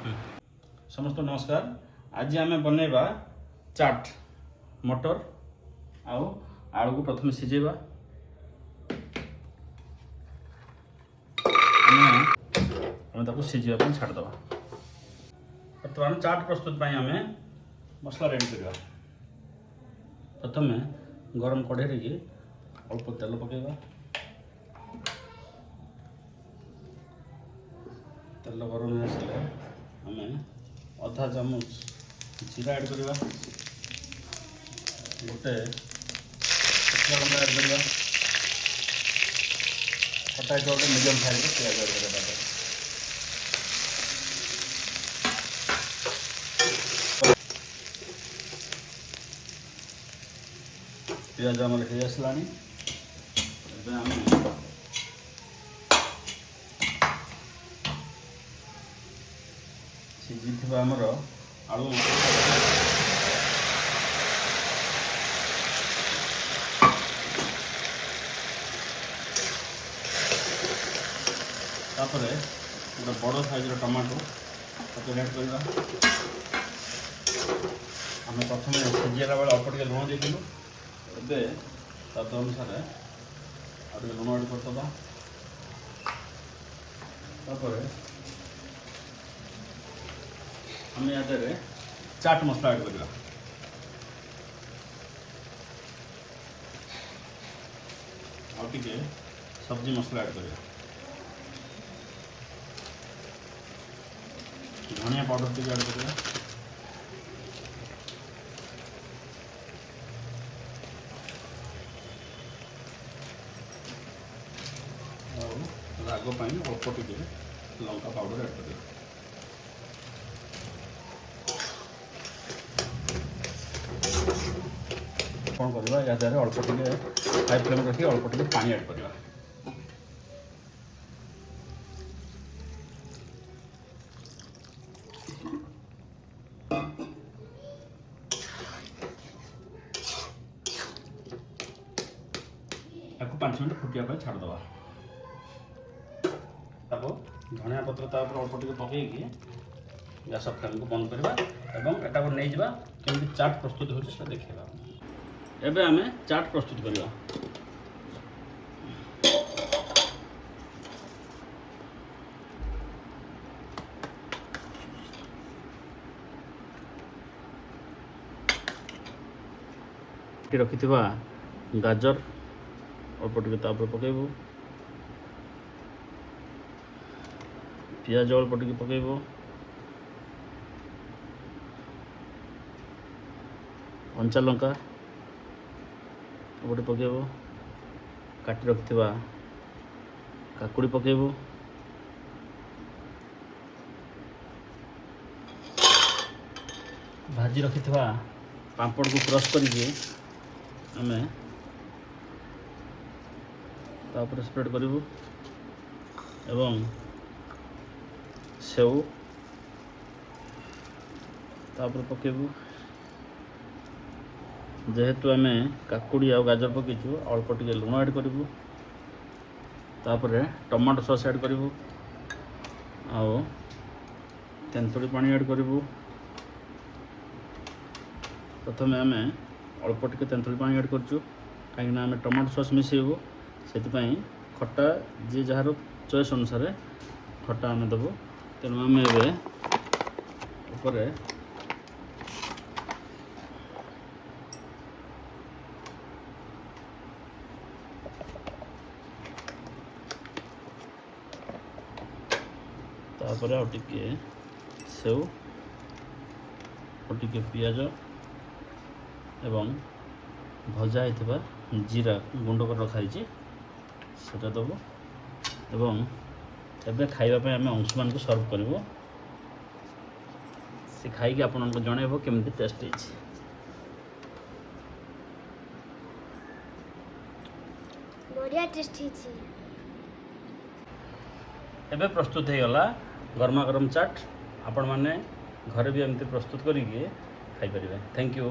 समस्त नमस्कार। आज आम बनैबा चाट मटर आउ आलू को प्रथम सिझेबा। आम सिझा छाड़दे। बर्तमान चाट प्रस्तुत आम मसला रेडी करवा। प्रथम गरम कढ़ाई की अल्प तेल पकेबा। तेल गरम हो आसले आम अधा चामच जीरा ऐड करवा। गोटे शुखला लंका ऐड करवा। कटा गोटे मीडियम साइज प्याज ऐड करवा। प्याज आमर हो आसला। सिझी आमर आलू तापर गोटे बड़ साइज टमाटो ऐड करवा। आम प्रथम सिझेला बेले अल्प टे लुण देलु। ए स्वाद अनुसार और लुण ऐड करदे। आम या चाट मसला ऐड करवा। और टिके सब्जी मसला ऐड करवा। धनिया पाउडर टिके ऐड करवा। राग पाई अल्प टिके लंका पाउडर ऐड करवा। कौन करवा या अल्प टिके हाई फ्लेम रखी अल्प टिके पानी ऐड करवा। ताको 5 मिनट फुटिया छाड़दे। धनिया पत्र अल्प टिके पकईकि गैस फ्लेम को बंद करवा एवं एटा को नहीं जावा केमती चाट प्रस्तुत होता देखा। एबे आमे चाट प्रस्तुत करवा। रखि गाजर अल्प टिके पकेबू। पियाज अल्प टिके पकेबू। कंचा लंका गोटे पकेबू। काटी रखि काकुड़ी पकेबू। भाजी रखि पापड़ को क्रश करके आम तापर स्प्रेड करूँ एवं सेव तापर पकेबू। जेहेतु आम काकुड़ी आ गाजर पकईचु अल्प टिके लुण ऐड करूँ। तापर टमाटो सॉस ऐड करूँ। आओ तेंतुली पानी ऐड करूँ। प्रथम आम अल्प टिके तेंतुली पानी ऐड करूँ कहीं आम टमाटो सॉस मिसेबू से खट्टा जी जार चॉइस अनुसार खट्टा आम देवु। तेणु आम एपर तापर आ टिके सेव और टिके पियाज एवं भजा होता जीरा गुंड कर रखाई सेटा देव एवं एबे खाइबा आम अंश मान को सर्व करूँ। से खाई आपन जनइब केमती टेस्ट है। बढ़िया टेस्ट है। एबे प्रस्तुत हो गला गरमा गरम चाट। आपण माने घरे भी एमती प्रस्तुत करिके खाई परिबे। Thank you.